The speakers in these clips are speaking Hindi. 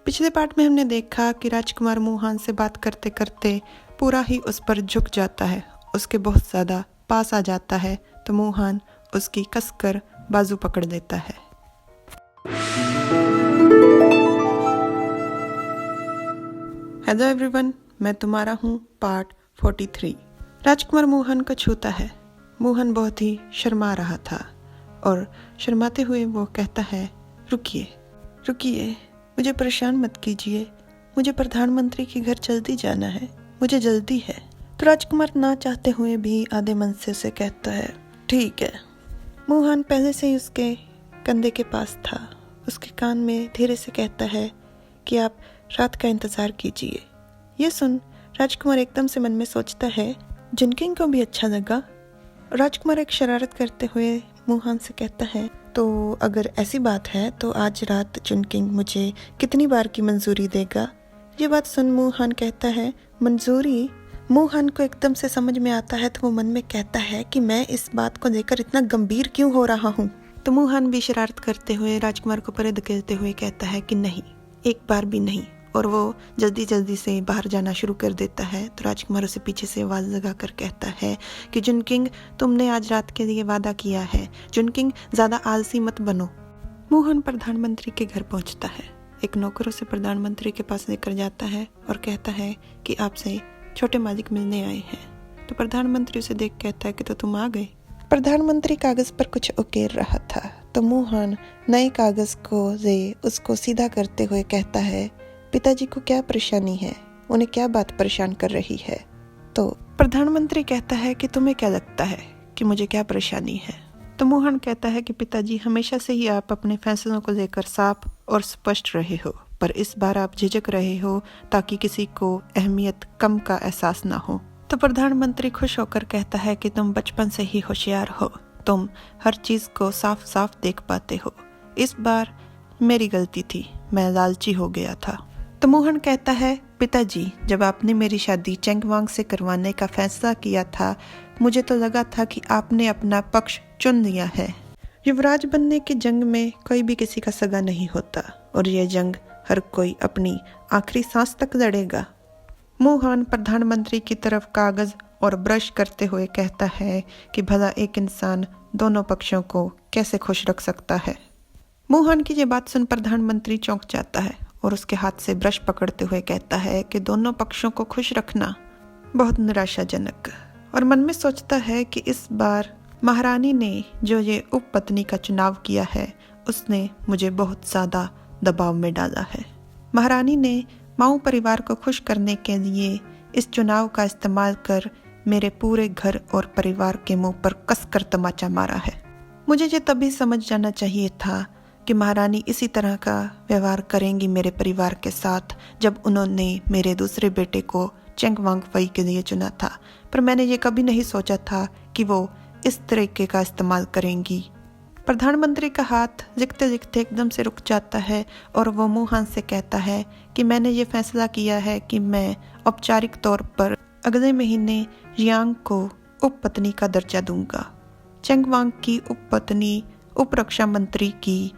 पिछले पार्ट में हमने देखा कि राजकुमार मोहन से बात करते करते पूरा ही उस पर झुक जाता है, उसके बहुत ज़्यादा पास आ जाता है, तो मोहन उसकी कसकर बाजू पकड़ देता है। हेलो एवरीवन, मैं तुम्हारा हूँ पार्ट 43। राजकुमार मोहन को छूता है। मोहन बहुत ही शर्मा रहा था और शर्माते हुए वो कहता है, रुकिए रुकिए, मुझे परेशान मत कीजिए, मुझे प्रधानमंत्री के घर जल्दी जाना है, मुझे जल्दी है। तो राजकुमार ना चाहते हुए भी आधे मन से उसे कहता है, ठीक है। मोहन पहले से ही उसके कंधे के पास था, उसके कान में धीरे से कहता है कि आप रात का इंतज़ार कीजिए। ये सुन राजकुमार एकदम से मन में सोचता है, जुनकिंग को भी अच्छा लगा। राजकुमार एक शरारत करते हुए मोहन से कहता है, तो अगर ऐसी बात है तो आज रात जुनकिंग मुझे कितनी बार की मंजूरी देगा? ये बात सुन मोहन कहता है, मंजूरी? मोहन को एकदम से समझ में आता है तो वो मन में कहता है कि मैं इस बात को लेकर इतना गंभीर क्यों हो रहा हूँ। तो मोहन भी शरारत करते हुए राजकुमार को परे धकेलते हुए कहता है कि नहीं, एक बार भी नहीं, और वो जल्दी जल्दी से बाहर जाना शुरू कर देता है। तो राजकुमार उसे पीछे से आवाज़ लगा कर कहता है कि जुनकिंग, तुमने आज रात के लिए वादा किया है, जुनकिंग ज़्यादा आलसी मत बनो। मोहन प्रधानमंत्री के घर पहुंचता है, एक नौकर उसे प्रधानमंत्री के पास लेकर जाता है और कहता है कि आपसे छोटे मालिक मिलने आए हैं। तो प्रधानमंत्री उसे देख कहता है कि तो तुम आ गए। प्रधानमंत्री कागज़ पर कुछ उकेर रहा था, तो मोहन नए कागज़ को ले उसको सीधा करते हुए कहता है, पिताजी को क्या परेशानी है, उन्हें क्या बात परेशान कर रही है? तो प्रधानमंत्री कहता है कि तुम्हें क्या लगता है कि मुझे क्या परेशानी है? तो मोहन कहता है कि पिताजी, हमेशा से ही आप अपने फैसलों को लेकर साफ और स्पष्ट रहे हो, पर इस बार आप झिझक रहे हो ताकि किसी को अहमियत कम का एहसास ना हो। तो प्रधानमंत्री खुश होकर कहता है कि तुम बचपन से ही होशियार हो, तुम हर चीज़ को साफ साफ देख पाते हो। इस बार मेरी गलती थी, मैं लालची हो गया था। तो मोहन कहता है, पिताजी, जब आपने मेरी शादी चेंगवांग से करवाने का फैसला किया था, मुझे तो लगा था कि आपने अपना पक्ष चुन लिया है। युवराज बनने की जंग में कोई भी किसी का सगा नहीं होता, और यह जंग हर कोई अपनी आखिरी सांस तक लड़ेगा। मोहन प्रधानमंत्री की तरफ कागज और ब्रश करते हुए कहता है कि भला एक इंसान दोनों पक्षों को कैसे खुश रख सकता है। मोहन की ये बात सुन प्रधानमंत्री चौंक जाता है और उसके हाथ से ब्रश पकड़ते हुए कहता है कि दोनों पक्षों को खुश रखना बहुत निराशाजनक, और मन में सोचता है कि इस बार महारानी ने जो ये उपपत्नी का चुनाव किया है, उसने मुझे बहुत ज़्यादा दबाव में डाला है। महारानी ने माऊ परिवार को खुश करने के लिए इस चुनाव का इस्तेमाल कर मेरे पूरे घर और परिवार के मुंह पर कसकर तमाचा मारा है। मुझे ये तभी समझ जाना चाहिए था कि महारानी इसी तरह का व्यवहार करेंगी मेरे परिवार के साथ जब उन्होंने मेरे दूसरे बेटे को चेंगवांग फई के लिए चुना था, पर मैंने ये कभी नहीं सोचा था कि वो इस तरीके का इस्तेमाल करेंगी। प्रधानमंत्री का हाथ लिखते लिखते एकदम से रुक जाता है और वो मोहन से कहता है कि मैंने ये फैसला किया है कि मैं औपचारिक तौर पर अगले महीने जियांग को उपपत्नी का दर्जा दूंगा। चेंगवांग की उपपत्नी उप रक्षा मंत्री की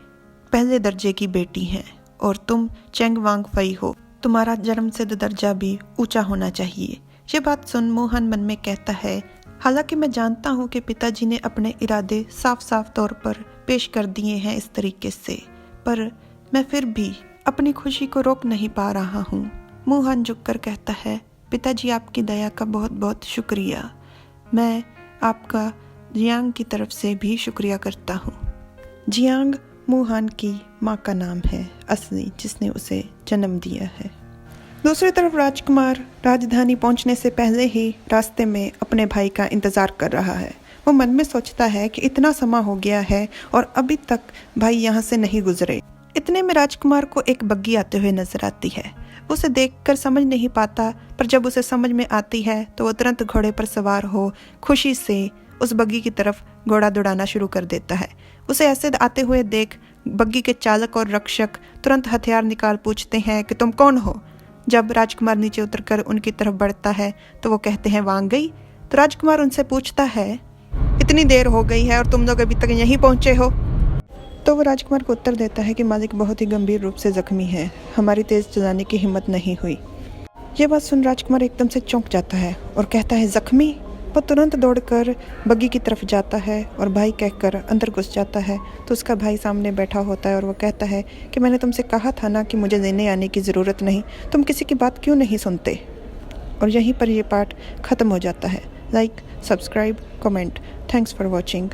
पहले दर्जे की बेटी हैं और तुम चेंगवांग फई हो, तुम्हारा जन्मसिद्ध दर्जा भी ऊंचा होना चाहिए। ये बात सुन मोहन मन में कहता है, हालांकि मैं जानता हूँ कि पिताजी ने अपने इरादे साफ साफ तौर पर पेश कर दिए हैं इस तरीके से, पर मैं फिर भी अपनी खुशी को रोक नहीं पा रहा हूँ। मोहन झुककर कहता है, पिताजी, आपकी दया का बहुत बहुत शुक्रिया। मैं आपका जियांग की तरफ से भी शुक्रिया करता हूँ। जियांग मोहन की माँ का नाम है असली, जिसने उसे जन्म दिया है। दूसरी तरफ राजकुमार राजधानी पहुंचने से पहले ही रास्ते में अपने भाई का इंतज़ार कर रहा है। वो मन में सोचता है कि इतना समय हो गया है और अभी तक भाई यहाँ से नहीं गुजरे। इतने में राजकुमार को एक बग्गी आते हुए नजर आती है। उसे देखकर समझ नहीं पाता, पर जब उसे समझ में आती है तो वो तुरंत घोड़े पर सवार हो खुशी से उस बग्गी की तरफ घोड़ा दौड़ाना शुरू कर देता है। उसे ऐसे आते हुए देख बग्गी के चालक और रक्षक तुरंत हथियार निकाल पूछते हैं कि तुम कौन हो। जब राजकुमार नीचे उतरकर उनकी तरफ बढ़ता है तो वो कहते हैं, वहां गई। तो राजकुमार उनसे पूछता है, इतनी देर हो गई है और तुम लोग अभी तक यहीं पहुंचे हो? तो वो राजकुमार को उत्तर देता है कि मालिक बहुत ही गंभीर रूप से जख्मी है, हमारी तेज चलाने की हिम्मत नहीं हुई। ये बात सुन राजकुमार एकदम से चौंक जाता है और कहता है, जख्मी? वो तुरंत दौड़कर बग्गी की तरफ जाता है और भाई कहकर अंदर घुस जाता है। तो उसका भाई सामने बैठा होता है और वो कहता है कि मैंने तुमसे कहा था ना कि मुझे लेने आने की ज़रूरत नहीं, तुम किसी की बात क्यों नहीं सुनते। और यहीं पर ये पार्ट ख़त्म हो जाता है। Like, subscribe, comment. Thanks for watching.